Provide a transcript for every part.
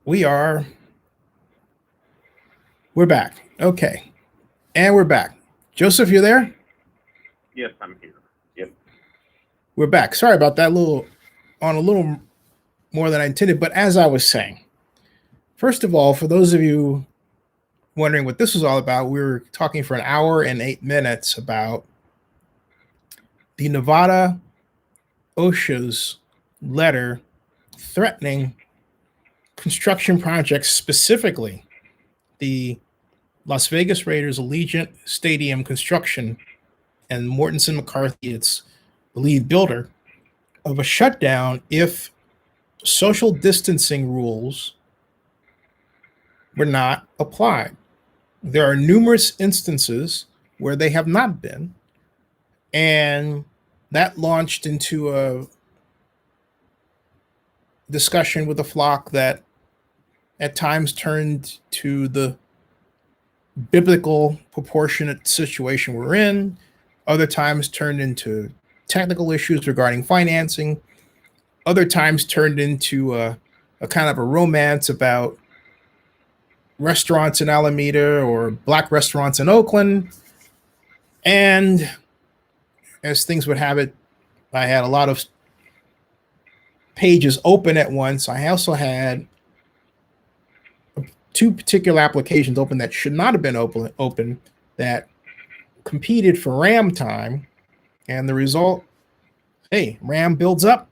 We are. We're back. Okay. And we're back. Joseph, you there? Yes, I'm here. Yep. We're back. Sorry about that. A little more than I intended. But as I was saying, first of all, for those of you wondering what this was all about, we were talking for an hour and 8 minutes about the Nevada OSHA's letter threatening construction projects, specifically the Las Vegas Raiders Allegiant Stadium construction, and Mortensen McCarthy, its lead builder, of a shutdown if social distancing rules were not applied. There are numerous instances where they have not been, and that launched into a discussion with the flock that at times turned to the biblical proportionate situation we're in, other times turned into technical issues regarding financing, other times turned into a kind of a romance about restaurants in Alameda or black restaurants in Oakland. And as things would have it, I had a lot of pages open at once. I also had two particular applications open that should not have been open that competed for RAM time. And the result, hey, RAM builds up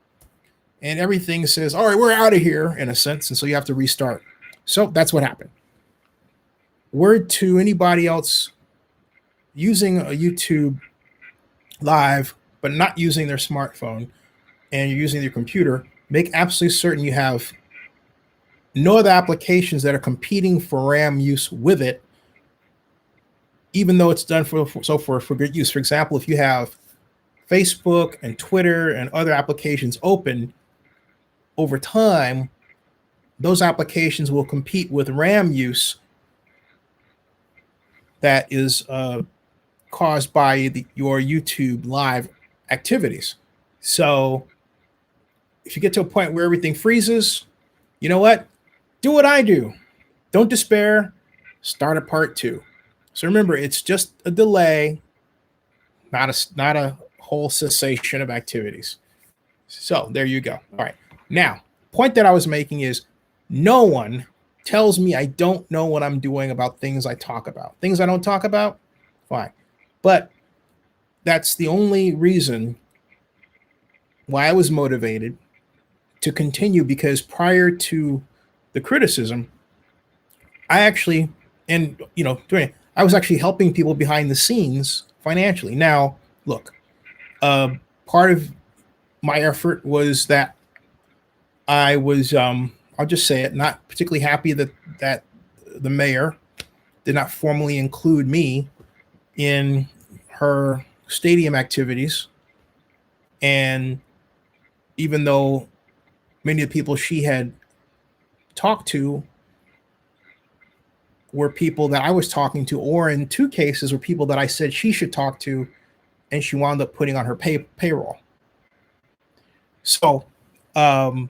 and everything says, all right, we're out of here in a sense. And so you have to restart. So that's what happened. Word to anybody else using a YouTube live, but not using their smartphone and you're using your computer, make absolutely certain you have no other applications that are competing for RAM use with it, even though it's done for good use. For example, if you have Facebook and Twitter and other applications open, over time, those applications will compete with RAM use that is caused by your YouTube live activities. So if you get to a point where everything freezes, you know what? Do what I do. Don't despair. Start a part two. So remember, it's just a delay, not a whole cessation of activities. So there you go. All right. Now, point that I was making is no one tells me I don't know what I'm doing about things I talk about. Things I don't talk about, fine. But that's the only reason why I was motivated to continue, because prior to the criticism, I actually, I was actually helping people behind the scenes financially. Now, look, part of my effort was that I was, I'll just say it, not particularly happy that the mayor did not formally include me in her stadium activities. And even though many of the people she had talked to were people that I was talking to, or in two cases were people that I said she should talk to, and she wound up putting on her payroll. So I'd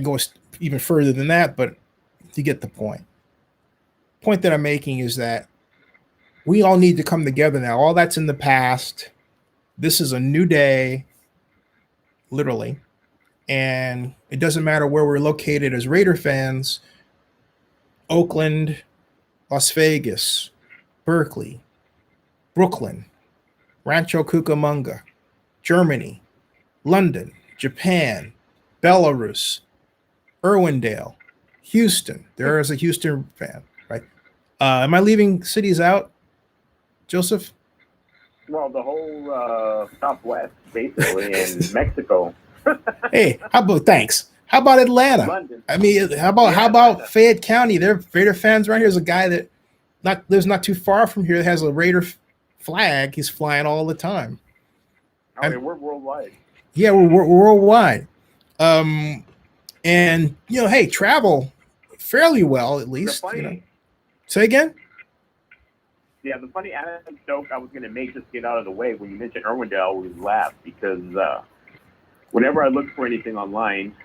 go even further than that, but you get the point. Point that I'm making is that we all need to come together now. All that's in the past. This is a new day, literally. And it doesn't matter where we're located as Raider fans. Oakland, Las Vegas, Berkeley, Brooklyn, Rancho Cucamonga, Germany, London, Japan, Belarus, Irwindale, Houston. There is a Houston fan, right? Am I leaving cities out, Joseph? Well, the whole Southwest, basically, and Mexico. Hey, thanks. How about Atlanta? London. I mean, how about Fayette County? They're Raider fans right here. There's a guy that lives not too far from here that has a Raider flag. He's flying all the time. We're worldwide. Yeah, we're worldwide. And hey, travel fairly well at least. Say again. Yeah, the funny anecdote I was going to make, just get out of the way, when you mentioned Irwindale, we laughed because whenever I look for anything online,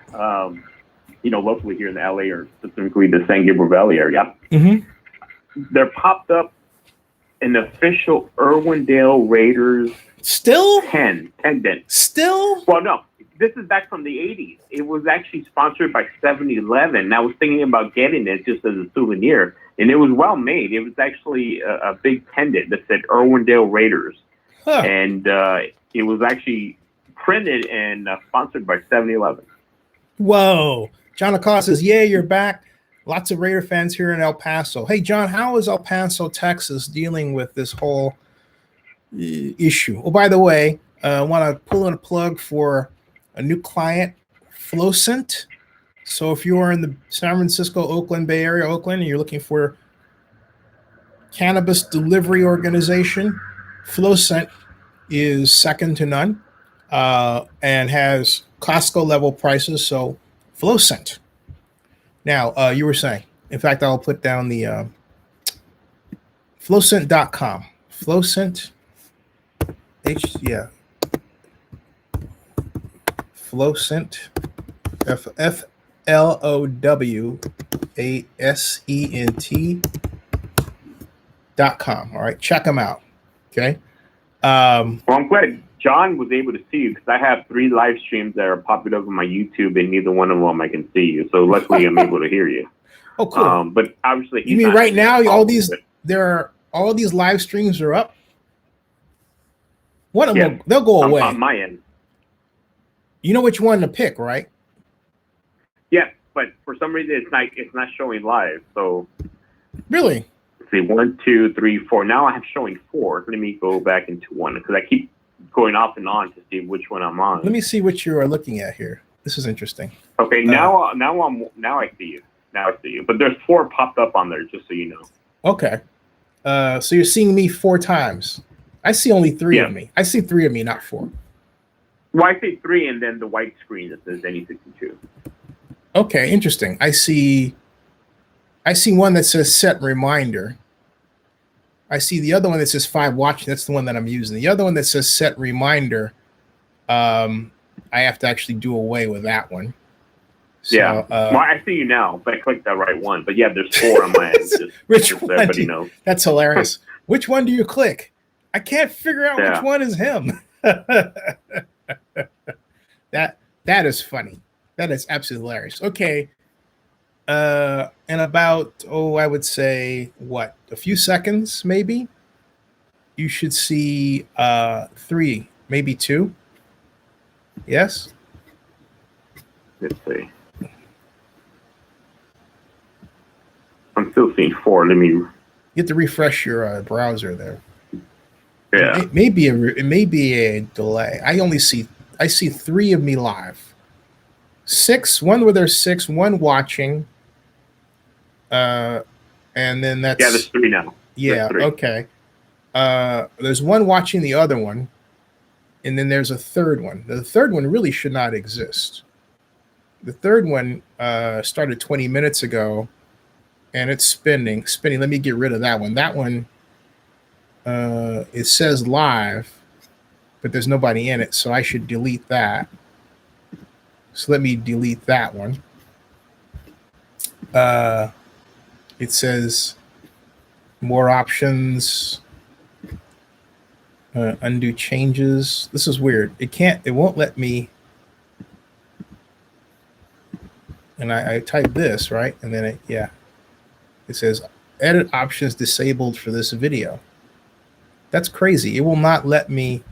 locally here in the LA or specifically the San Gabriel Valley area, there popped up an official Irwindale Raiders Still? pendant. Still? Well, no. This is back from the 80s. It was actually sponsored by 7-Eleven. I was thinking about getting it just as a souvenir, and it was well made. It was actually a big pendant that said Irwindale Raiders. Huh. And it was actually printed and sponsored by 7-Eleven. Whoa. John Acosta says, yeah, you're back. Lots of Raider fans here in El Paso. Hey, John, how is El Paso, Texas dealing with this whole issue? Oh, by the way, I want to pull in a plug for a new client, Flowcent. So if you are in the San Francisco, Oakland, Bay Area, Oakland, and you're looking for cannabis delivery organization, Flowcent is second to none and has Costco level prices. So Flowcent. Now, you were saying, in fact, I'll put down the flowcent.com. Flowcent, Flowcent, FLOWASENT.com. All right, check them out. Okay. Well, I'm glad John was able to see you because I have 3 live streams that are popping up on my YouTube, and neither one of them I can see you. So luckily, I'm able to hear you. Oh, cool. But obviously, you mean right now all these live streams are up? One of them they'll go away on my end. You know which one to pick, right? Yeah, but for some reason it's not showing live. So really, let's see, 1, 2, 3, 4. Now I have showing 4. Let me go back into 1 because I keep going off and on to see which one I'm on. Let me see what you are looking at here. This is interesting. Okay, now I see you. Now I see you. But there's 4 popped up on there, just so you know. Okay. So you're seeing me 4 times. I see only 3 of me. I see 3 of me, not 4. Well, I see 3 and then the white screen that says Any62. Okay, interesting. I see one that says set reminder. I see the other one that says 5 watching. That's the one that I'm using. The other one that says set reminder, I have to actually do away with that one. So, well, I see you now, but I clicked that right one. But yeah, there's 4 on my end. Which one? That's hilarious. Which one do you click? I can't figure out which one is him. That is funny. That is absolutely hilarious. Okay. In about, I would say a few seconds, maybe you should see 3, maybe 2. Yes. Let's see. I'm still seeing 4. Let me. You have to refresh your browser there. Yeah. It may be a delay. I see 3 of me live. 6, one where there's 6, 1 watching. And then that's there's 3 now. Yeah, 3. Okay. There's 1 watching the other one, and then there's a 3rd one. The 3rd one really should not exist. The 3rd one started 20 minutes ago, and it's spinning. Let me get rid of that one. That one, it says live, but there's nobody in it, so I should delete that. So let me delete that one. It says more options, undo changes. This is weird. It won't let me. And I type this, right? And then it says edit options disabled for this video. That's crazy. It will not let me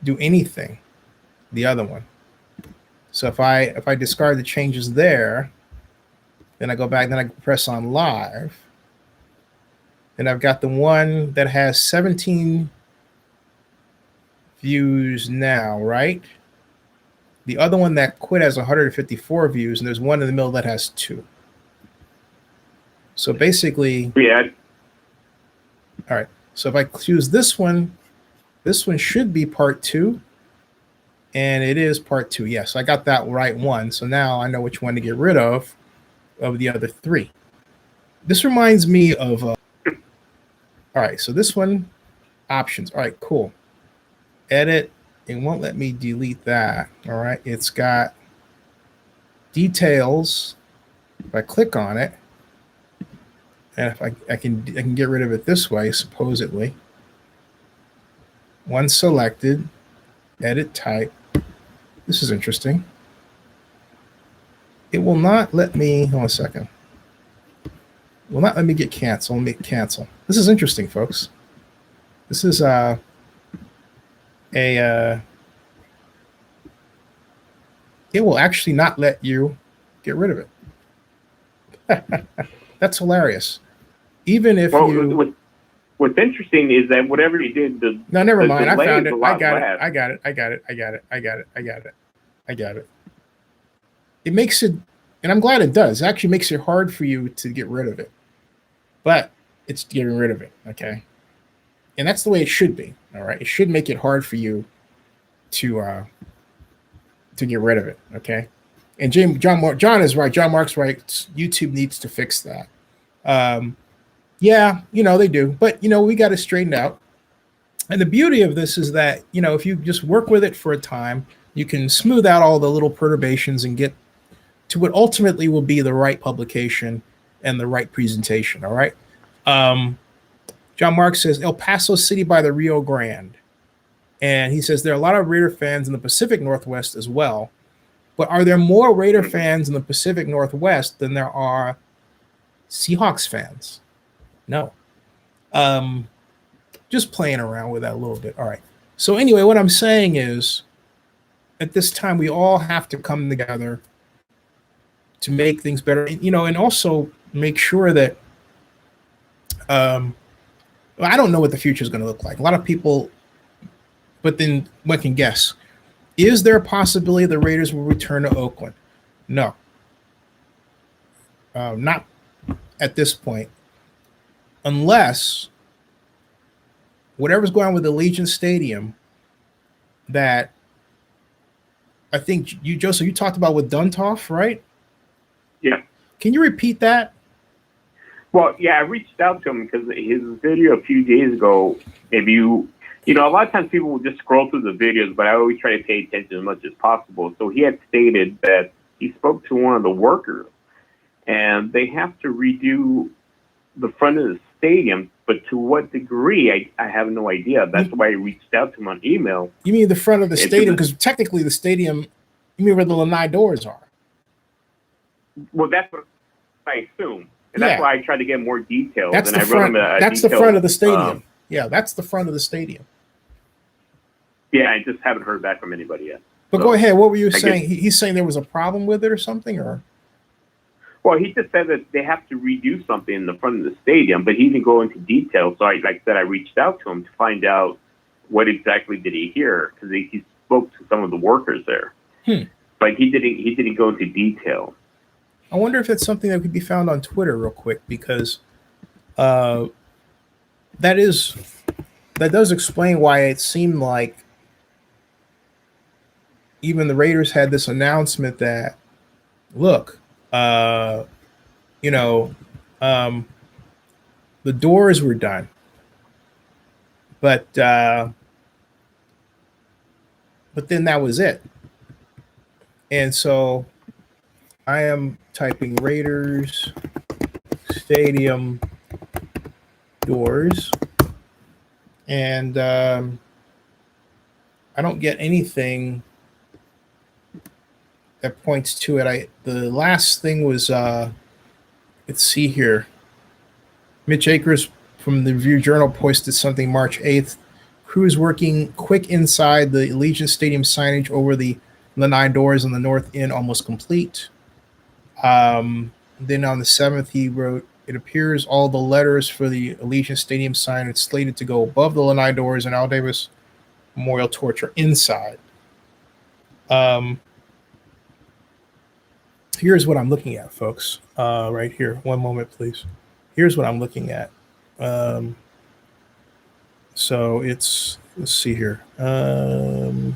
do anything. The other one. So if I discard the changes there, then I go back, then I press on live. And I've got the one that has 17 views now, right? The other one that quit has 154 views, and there's one in the middle that has 2. So basically, all right. So if I choose this one should be part 2, and it is part 2. Yes, I got that right one. So now I know which one to get rid of the other 3. This reminds me of. All right, so this one, options. All right, cool. Edit. It won't let me delete that. All right, it's got details, if I click on it, and if I can get rid of it this way, supposedly. One selected, edit type. This is interesting. It will not let me, hold on a second. Will not let me get cancel. Let me cancel. This is interesting, folks. This is it will actually not let you get rid of it. That's hilarious. Even if what's interesting is that whatever you did, no, never mind. I found it. I got it. It makes it, and I'm glad it does. It actually makes it hard for you to get rid of it, but it's getting rid of it. Okay. And that's the way it should be. All right. It should make it hard for you to get rid of it. Okay. And John is right. John Mark's right. YouTube needs to fix that. Yeah, they do. But, we got to straighten out. And the beauty of this is that, if you just work with it for a time, you can smooth out all the little perturbations and get to what ultimately will be the right publication and the right presentation. All right. John Mark says El Paso City by the Rio Grande. And he says there are a lot of Raider fans in the Pacific Northwest as well. But are there more Raider fans in the Pacific Northwest than there are Seahawks fans? No. Just playing around with that a little bit. All right. So anyway, what I'm saying is at this time, we all have to come together to make things better, and also make sure that I don't know what the future is going to look like. A lot of people, but then one can guess. Is there a possibility the Raiders will return to Oakland? No. Not at this point. Unless whatever's going on with Allegiant Stadium, that I think you, Joseph, you talked about with Duntoff, right? Yeah. Can you repeat that? Well, yeah, I reached out to him because his video a few days ago, if you know, a lot of times people will just scroll through the videos, but I always try to pay attention as much as possible. So he had stated that he spoke to one of the workers, and they have to redo the front of the stadium, but to what degree, I have no idea. That's why I reached out to him on email. You mean the front of the stadium? Because technically the stadium, you mean where the lanai doors are? Well, that's what I assume. And that's why I tried to get more details. That's and the front. That's the front of the stadium. Yeah, that's the front of the stadium. Yeah, I just haven't heard back from anybody yet. But go ahead. What were you saying? He's saying there was a problem with it or something, or? Well, he just said that they have to redo something in the front of the stadium, but he didn't go into detail. So, like I said, I reached out to him to find out what exactly did he hear, because he spoke to some of the workers there. But he didn't go into detail. I wonder if it's something that could be found on Twitter real quick, because that does explain why it seemed like even the Raiders had this announcement that, look, the doors were done, but then that was it. And so I am typing Raiders Stadium doors, and I don't get anything that points to it. The last thing was let's see here. Mitch Akers from the Review Journal posted something March 8th. Crews working quick inside the Allegiant Stadium signage over the lanai doors on the north end almost complete. Then on the 7th, he wrote, it appears all the letters for the Allegiant Stadium sign are slated to go above the lanai doors and Al Davis Memorial Torch are inside. Here's what I'm looking at, folks. Right here. One moment, please. Here's what I'm looking at. So let's see here. The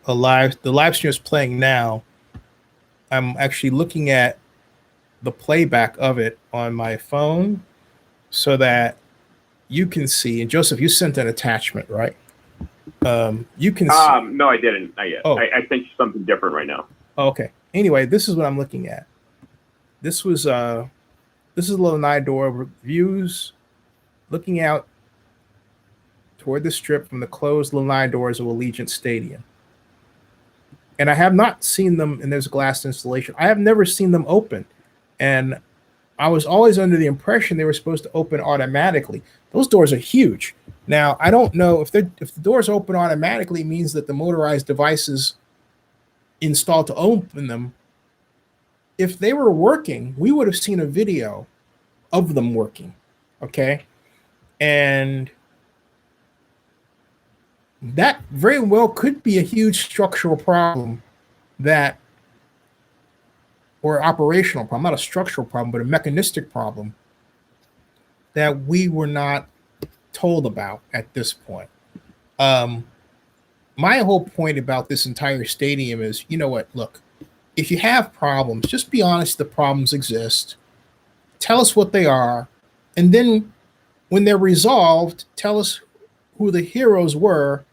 live stream is playing now. I'm actually looking at the playback of it on my phone so that you can see. And Joseph, you sent an attachment, right? You can. No, I didn't. Not yet. Oh. I sent you something different right now. Okay. Anyway, this is what I'm looking at. This is Lanai door views looking out toward the strip from the closed Lanai doors of Allegiant Stadium. And I have not seen them, and there's a glass installation. I have never seen them open. And I was always under the impression they were supposed to open automatically. Those doors are huge. Now, I don't know if the doors open automatically means that the motorized devices installed to open them, if they were working, we would have seen a video of them working. Okay. And that very well could be a huge structural problem or operational problem, not a structural problem, but a mechanistic problem that we were not told about at this point. My whole point about this entire stadium is, you know what, look, if you have problems, just be honest, the problems exist. Tell us what they are. And then when they're resolved, tell us who the heroes were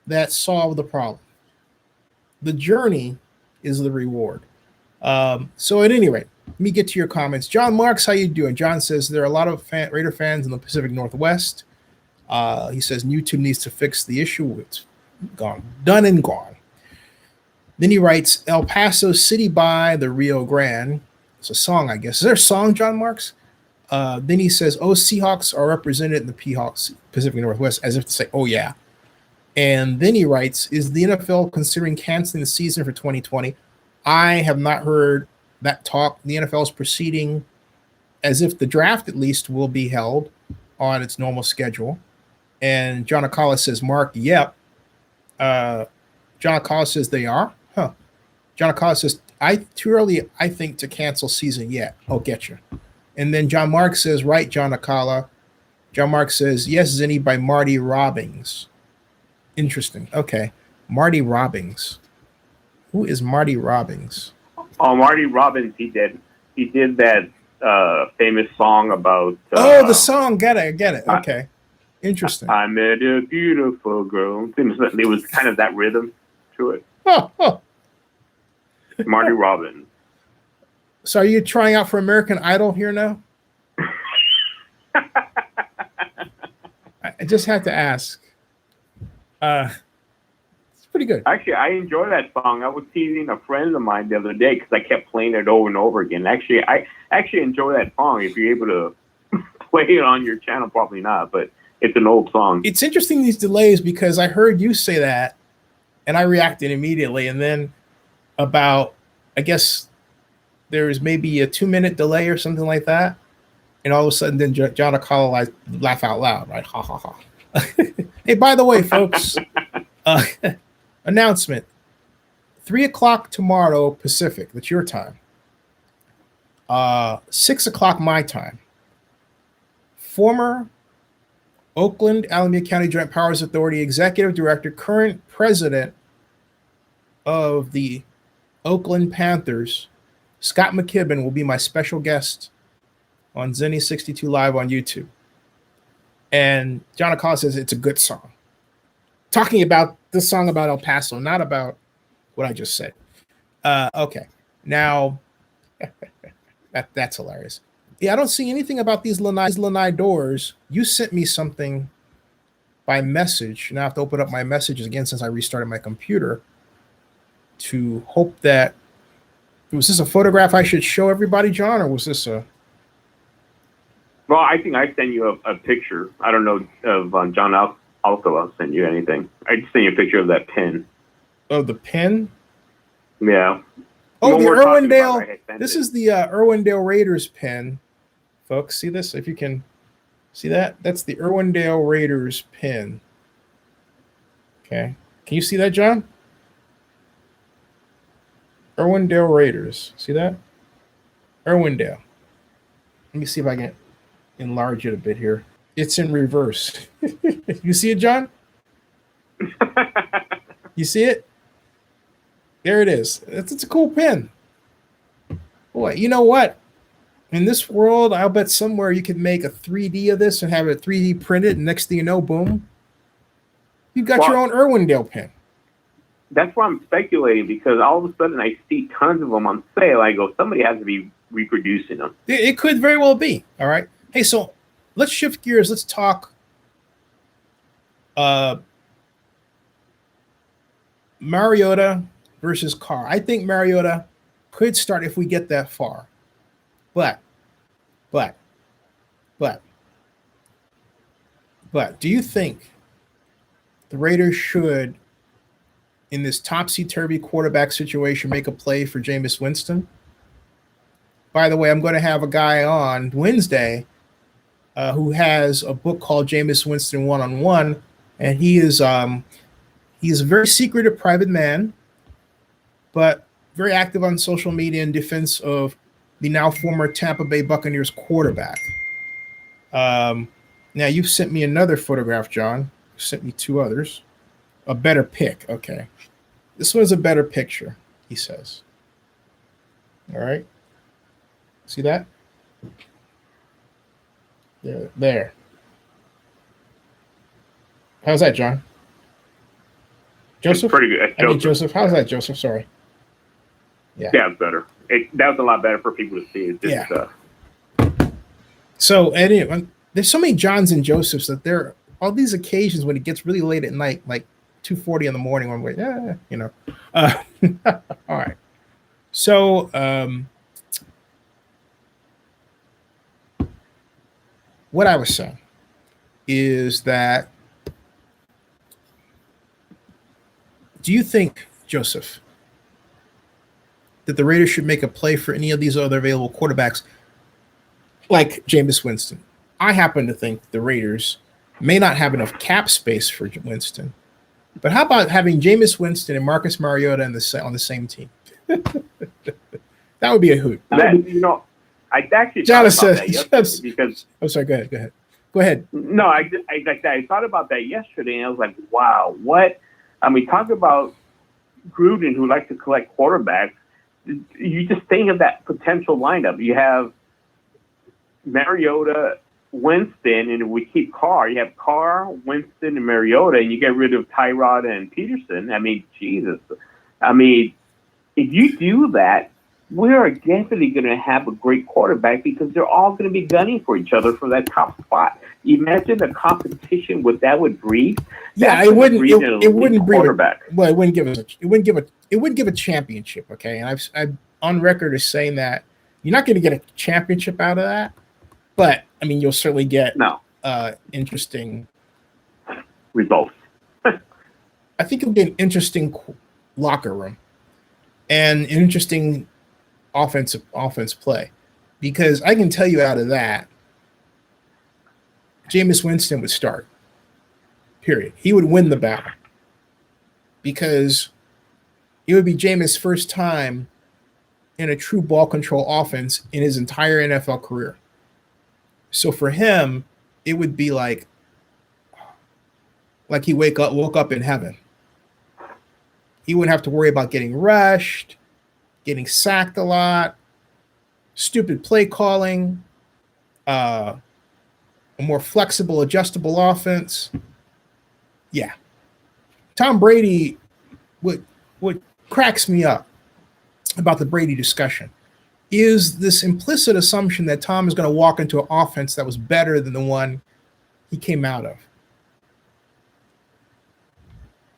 that solved the problem. The journey is the reward. So at any rate, let me get to your comments. John Marks, how you doing? John says there are a lot of Raider fans in the Pacific Northwest. He says YouTube needs to fix the issue. It's gone, done and gone. Then he writes, El Paso City by the Rio Grande. It's a song, I guess. Is there a song, John Marks? Then he says, oh, Seahawks are represented in the Pacific Northwest, as if to say, oh, yeah. And then he writes, is the NFL considering canceling the season for 2020? I have not heard that talk. The NFL is proceeding as if the draft, at least, will be held on its normal schedule. And John Acala says, Mark, yep. John Acala says they are. Huh. John Acala says, too early, I think, to cancel season yet. I'll get you. And then John Mark says, right, John Acala. John Mark says, yes, Zinni by Marty Robbins. Interesting. Okay. Marty Robbins. Who is Marty Robbins? Oh, Marty Robbins, he did that famous song about... the song. Get it. Okay. Interesting. I met a beautiful girl. It was kind of that rhythm to it. Oh. Marty Robbins. So are you trying out for American Idol here now? I just had to ask. It's pretty good. Actually, I enjoy that song. I was teasing a friend of mine the other day because I kept playing it over and over again. Actually, I enjoy that song. If you're able to play it on your channel, probably not, but it's an old song. It's interesting, these delays, because I heard you say that, and I reacted immediately. And then about, I guess, there was maybe a 2-minute delay or something like that. And all of a sudden, then John Acala, like, laugh out loud, right? Ha, ha, ha. Hey, by the way, folks, announcement. 3:00 tomorrow Pacific. That's your time. 6:00 my time. Former Oakland Alameda County Joint Powers Authority Executive Director, current president of the Oakland Panthers, Scott McKibben, will be my special guest on Zinni 62 Live on YouTube. And John Acala says it's a good song. Talking about this song about El Paso, not about what I just said. Okay. Now, that's hilarious. Yeah, I don't see anything about these Lanai doors. You sent me something by message. Now I have to open up my messages again since I restarted my computer to hope that... Was this a photograph I should show everybody, John, or was this a... Well, I think I sent you a picture. I don't know if John Alcala sent you anything. I just sent you a picture of that pin. Oh, the pin? Yeah. Oh, the Irwindale. This is the Irwindale Raiders pin. Folks, see this? If you can see that? That's the Irwindale Raiders pin. Okay. Can you see that, John? Irwindale Raiders. See that? Irwindale. Let me see if I can enlarge it a bit here. It's in reverse. You see it, John? You see it? There it is. It's a cool pin. Boy, you know what? In this world, I'll bet somewhere you could make a 3D of this and have it 3D printed, and next thing you know, boom, You got your own Irwindale pin. That's why I'm speculating, because all of a sudden I see tons of them on sale. I go, somebody has to be reproducing them. It could very well be. All right. Hey, so let's shift gears. Let's talk Mariota versus Carr. I think Mariota could start if we get that far. But do you think the Raiders should, in this topsy-turvy quarterback situation, make a play for Jameis Winston? By the way, I'm going to have a guy on Wednesday who has a book called Jameis Winston One-on-One, and he is a very secretive private man, but very active on social media in defense of the now former Tampa Bay Buccaneers quarterback. Now, you've sent me another photograph, John. You sent me two others. A better pic. Okay. This one's a better picture, he says. All right. See that? There. How's that, John? Joseph? It's pretty good. I mean, Joseph. How's that, Joseph? Sorry. Yeah, it's better. That was a lot better for people to see. So, anyway, there's so many Johns and Josephs that there are all these occasions when it gets really late at night, like 2:40 in the morning, when we're, all right. So, what I was saying is that, do you think, Joseph, that the Raiders should make a play for any of these other available quarterbacks like Jameis Winston? I happen to think the Raiders may not have enough cap space for Winston, but how about having Jameis Winston and Marcus Mariota on the same team? That would be a hoot. I actually John thought about that yesterday because. Oh, sorry. Go ahead. No, I thought about that yesterday, and I was like, wow, what? I mean, talk about Gruden, who likes to collect quarterbacks. You just think of that potential lineup. You have Mariota, Winston, and if we keep Carr, you have Carr, Winston, and Mariota, and you get rid of Tyrod and Peterson. I mean, Jesus. I mean, if you do that, we are definitely going to have a great quarterback because they're all going to be gunning for each other for that top spot. Imagine the competition that would breed. Yeah, it wouldn't breed quarterback. Well, it wouldn't give a championship. Okay, and I'm on record as saying that you're not going to get a championship out of that, but I mean, you'll certainly get interesting results. I think it'll be an interesting locker room and an interesting offense play, because I can tell you out of that, Jameis Winston would start. Period. He would win the battle because it would be Jameis' first time in a true ball control offense in his entire NFL career. So for him, it would be like he woke up in heaven. He wouldn't have to worry about getting rushed, getting sacked a lot, stupid play calling, a more flexible, adjustable offense. Yeah. Tom Brady, what cracks me up about the Brady discussion is this implicit assumption that Tom is going to walk into an offense that was better than the one he came out of.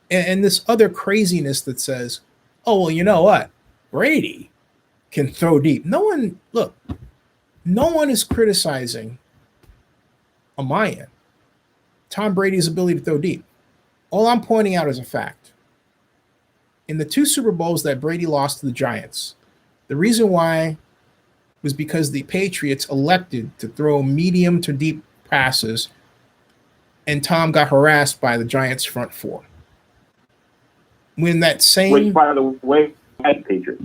And this other craziness that says, oh, well, you know what? Brady can throw deep. No one is criticizing on my end Tom Brady's ability to throw deep. All I'm pointing out is a fact. In the 2 Super Bowls that Brady lost to the Giants, the reason why was because the Patriots elected to throw medium to deep passes, and Tom got harassed by the Giants' front four. When that same, which, by the way, had Patriots.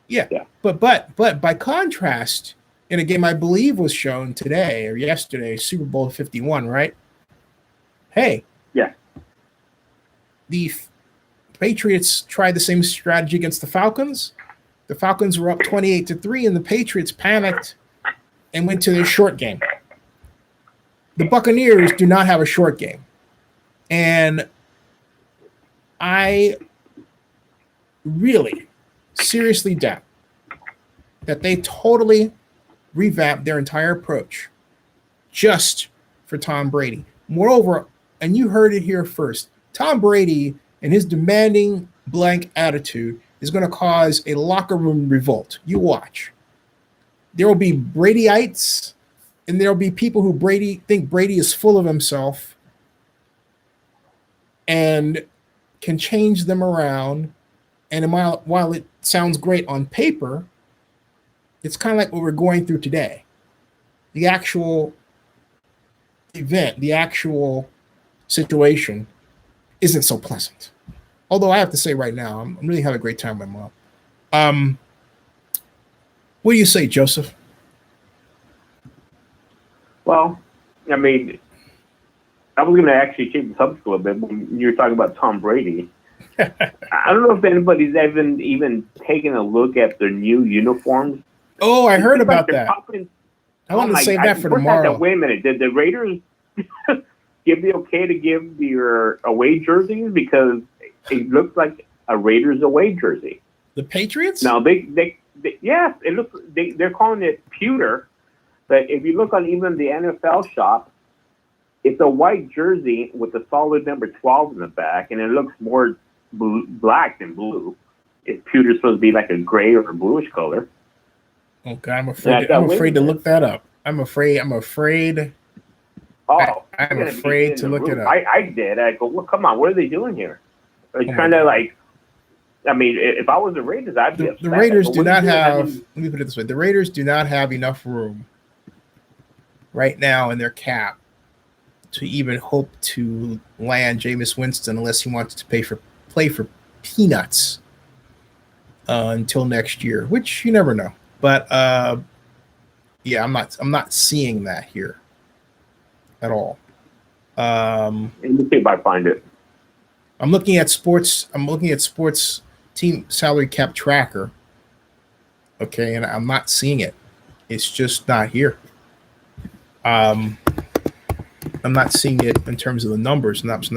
Yeah. But by contrast, in a game I believe was shown today or yesterday, Super Bowl 51, right? Hey. Yeah. The Patriots tried the same strategy against the Falcons. The Falcons were up 28-3, and the Patriots panicked and went to their short game. The Buccaneers do not have a short game. And I really seriously doubt that they totally revamped their entire approach just for Tom Brady. Moreover, and you heard it here first, Tom Brady and his demanding blank attitude is going to cause a locker room revolt. You watch. There will be Bradyites, and there will be people who think Brady is full of himself and can change them around. And while it sounds great on paper, it's kind of like what we're going through today. The actual event, the actual situation isn't so pleasant. Although I have to say right now, I'm really having a great time with my mom. What do you say, Joseph? Well, I mean, I was going to actually change the subject a little bit when you were talking about Tom Brady. I don't know if anybody's even taken a look at their new uniforms. Oh, I heard about that. I want to save that for tomorrow. Wait a minute. Did the Raiders give the okay to give your away jerseys? Because it looks like a Raiders away jersey. The Patriots? Now, yes, it looks. They're calling it pewter. But if you look on even the NFL shop, it's a white jersey with a solid number 12 in the back, and it looks more black than blue. Is pewter supposed to be like a gray or a bluish color? Okay, I'm afraid to look that up. I'm afraid. Oh, I'm afraid to look it up. I did. I go, well, come on, what are they doing here? Are they trying to like? I mean, if I was the Raiders, I'd be upset. The Raiders do not have. Let me put it this way: the Raiders do not have enough room right now in their cap to even hope to land Jameis Winston unless he wants to play for peanuts until next year, which you never know. But yeah, I'm not seeing that here at all. Let me see if I find it. I'm looking at sports team salary cap tracker. Okay, and I'm not seeing it. It's just not here. I'm not seeing it in terms of the numbers. Not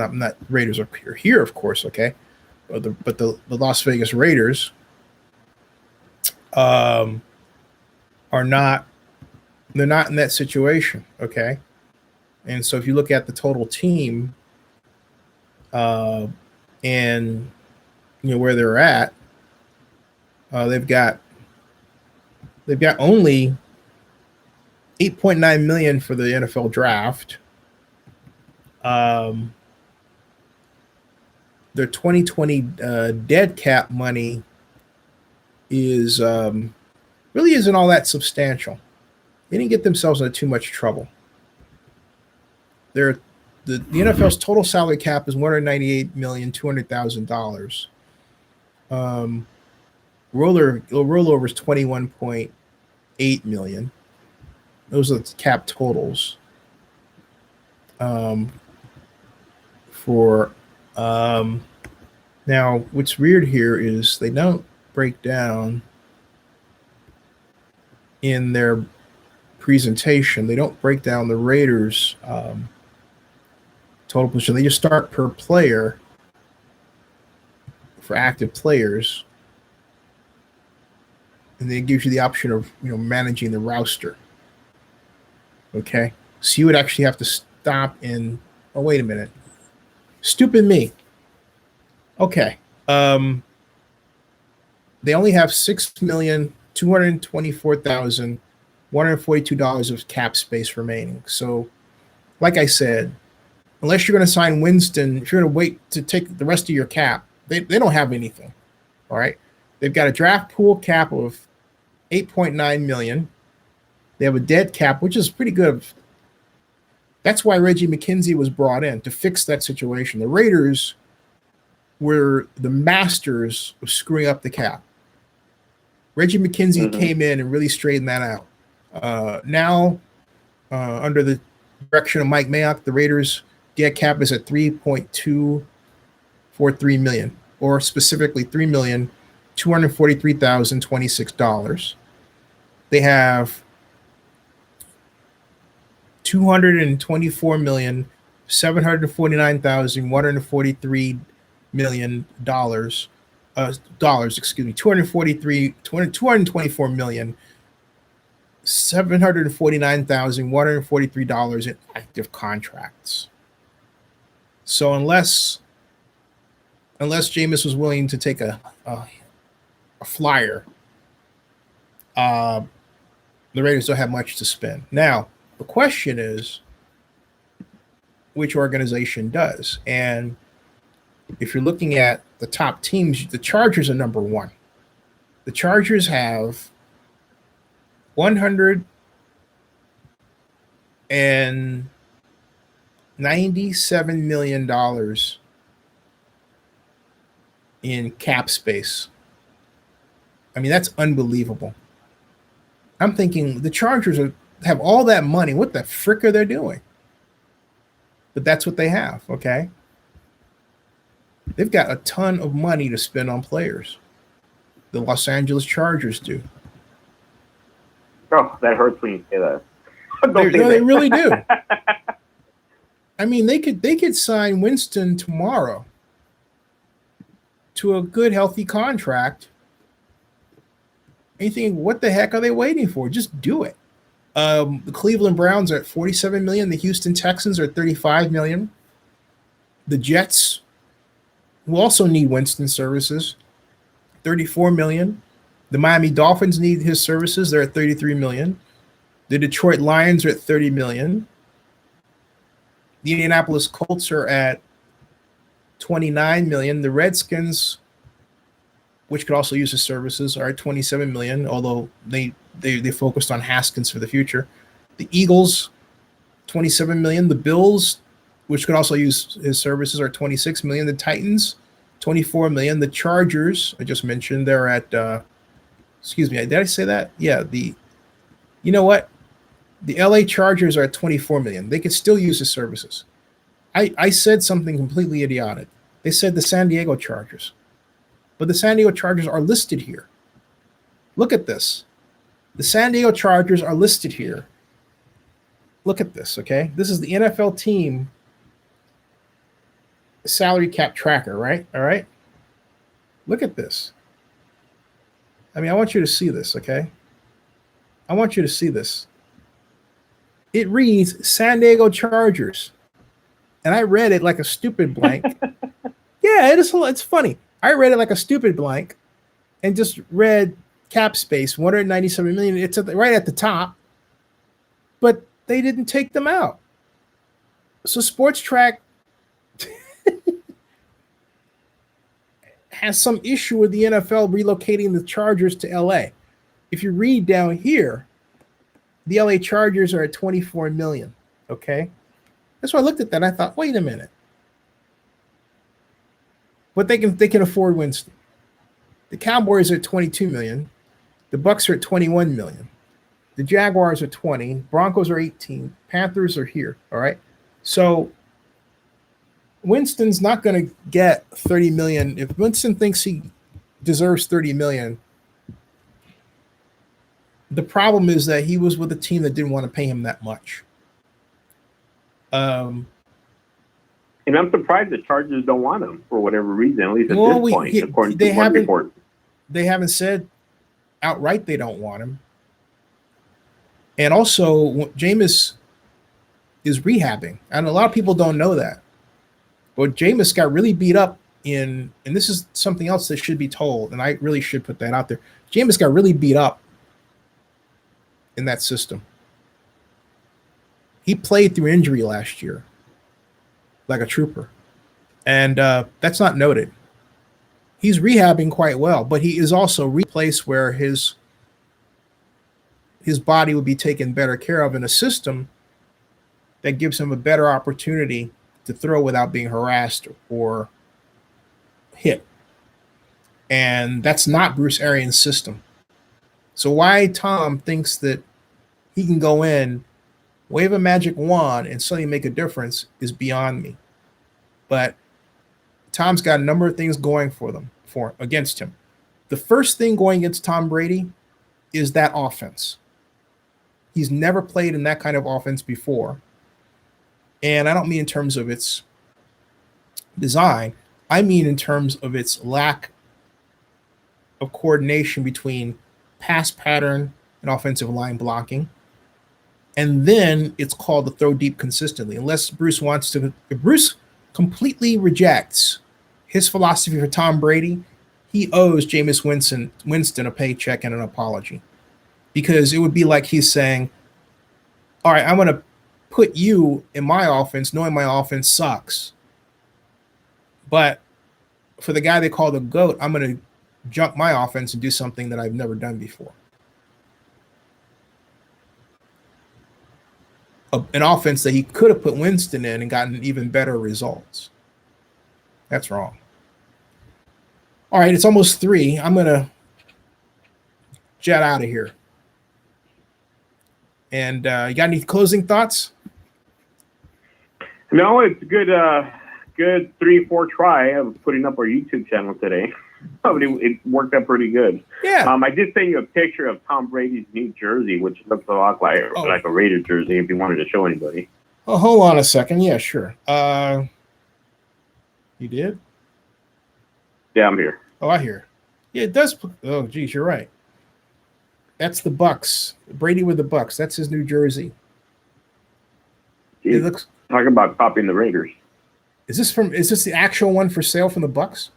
Raiders are here, of course. Okay, but the Las Vegas Raiders are not. They're not in that situation. Okay, and so if you look at the total team, and where they're at, they've got only $8.9 million for the NFL draft. Their 2020 dead cap money is really isn't all that substantial. They didn't get themselves into too much trouble. The NFL's total salary cap is $198,200,000. Rollover is $21.8 million. Those are the cap totals. Now, what's weird here is they don't break down in their presentation. They don't break down the Raiders' total position. They just start per player for active players, and then it gives you the option of managing the roster. Okay, so you would actually have to stop in. Oh, wait a minute. Stupid me. Okay. They only have $6,224,142 of cap space remaining. So, like I said, unless you're going to sign Winston, if you're going to wait to take the rest of your cap, they don't have anything. All right. They've got a draft pool cap of $8.9 million. They have a dead cap, which is pretty good. That's why Reggie McKenzie was brought in, to fix that situation. The Raiders were the masters of screwing up the cap. Reggie McKenzie came in and really straightened that out. Now, under the direction of Mike Mayock, the Raiders' dead cap is at $3.243 million, or specifically $3,243,026. They have $224,749,143 million dollars, excuse me, 224 million. $749,143 in active contracts. So unless Jameis was willing to take a flyer, the Raiders don't have much to spend. Now, the question is, which organization does? And if you're looking at the top teams, the Chargers are number one. The Chargers have $197 million in cap space. I mean, that's unbelievable. I'm thinking the Chargers have all that money. What the frick are they doing? But that's what they have, okay? They've got a ton of money to spend on players. The Los Angeles Chargers do. Oh, that hurts when you say that. They really do. I mean, they could sign Winston tomorrow to a good, healthy contract. And you think, what the heck are they waiting for? Just do it. The Cleveland Browns are at $47 million. The Houston Texans are at $35 million. The Jets, who also need Winston services, $34 million. The Miami Dolphins need his services. They're at $33 million. The Detroit Lions are at $30 million. The Indianapolis Colts are at $29 million. The Redskins, which could also use his services, are at $27 million, although they focused on Haskins for the future. The Eagles, $27 million. The Bills, which could also use his services, are $26 million. The Titans, $24 million. The Chargers, I just mentioned, they're at excuse me, did I say that? Yeah, you know what? The LA Chargers are at $24 million. They could still use his services. I said something completely idiotic. They said the San Diego Chargers. But the San Diego Chargers are listed here. Look at this. The San Diego Chargers are listed here. Look at this, okay? This is the NFL team salary cap tracker, right? All right? Look at this. I mean, I want you to see this, okay? I want you to see this. It reads San Diego Chargers. And I read it like a stupid blank. Yeah, it's funny. I read it like a stupid blank and just read cap space, $197 million. It's right at the top. But they didn't take them out. So Sports Track has some issue with the NFL relocating the Chargers to LA. If you read down here, the LA Chargers are at $24 million. Okay. That's why I looked at that. And I thought, wait a minute. But they can afford Winston. The Cowboys are at $22 million. The Bucks are at $21 million. The Jaguars are 20. Broncos are 18. Panthers are here. All right. So Winston's not going to get $30 million. If Winston thinks he deserves $30 million, the problem is that he was with a team that didn't want to pay him that much. And I'm surprised the Chargers don't want him for whatever reason, at least at this point, according to one report. They haven't said outright they don't want him. And also, Jameis is rehabbing. And a lot of people don't know that. But Jameis got really beat up and this is something else that should be told, and I really should put that out there. Jameis got really beat up in that system. He played through injury last year like a trooper. And that's not noted. He's rehabbing quite well, but he is also replaced where his body would be taken better care of in a system that gives him a better opportunity to throw without being harassed or hit. And that's not Bruce Arians' system. So why Tom thinks that he can go in, wave a magic wand, and suddenly make a difference is beyond me. But Tom's got a number of things going against him. The first thing going against Tom Brady is that offense. He's never played in that kind of offense before. And I don't mean in terms of its design. I mean in terms of its lack of coordination between pass pattern and offensive line blocking. And then it's called to throw deep consistently. Unless Bruce wants to, if Bruce completely rejects his philosophy for Tom Brady, he owes Jameis Winston a paycheck and an apology. Because it would be like he's saying, all right, I'm going to put you in my offense, knowing my offense sucks. But for the guy they call the GOAT, I'm going to jump my offense and do something that I've never done before. An offense that he could have put Winston in and gotten even better results. That's wrong. All right, it's almost 3. I'm going to jet out of here. And you got any closing thoughts? No, it's a good 3-4 try of putting up our YouTube channel today. It worked out pretty good. Yeah. I did send you a picture of Tom Brady's new jersey, which looks a lot like a Raider jersey. If you wanted to show anybody. Oh, hold on a second. Yeah, sure. You did? Yeah, I'm here. Oh, I hear. Yeah, it does. Oh, geez, you're right. That's the Bucks. Brady with the Bucks. That's his new jersey. Jeez, it looks. Talking about copying the Raiders. Is this the actual one for sale from the Bucks?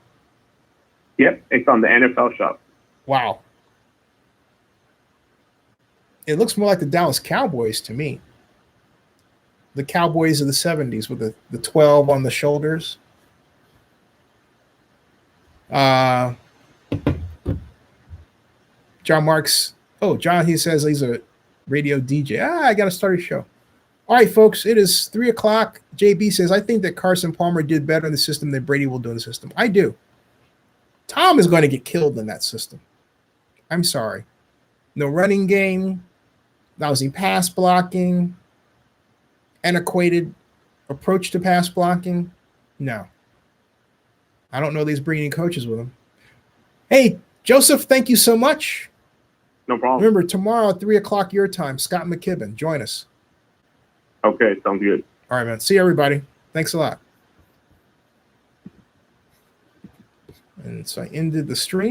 Yep, it's on the NFL shop. Wow. It looks more like the Dallas Cowboys to me. The Cowboys of the 70s with the 12 on the shoulders. John Marks. Oh, John, he says he's a radio DJ. I got to start a show. All right, folks, it is 3 o'clock. JB says, I think that Carson Palmer did better in the system than Brady will do in the system. I do. Tom is going to get killed in that system. I'm sorry. No running game, lousy pass blocking, antiquated approach to pass blocking. No. I don't know these bringing coaches with him. Hey, Joseph, thank you so much. No problem. Remember, tomorrow at 3 o'clock your time, Scott McKibben. Join us. Okay, sounds good. All right, man. See everybody. Thanks a lot. And so I ended the stream.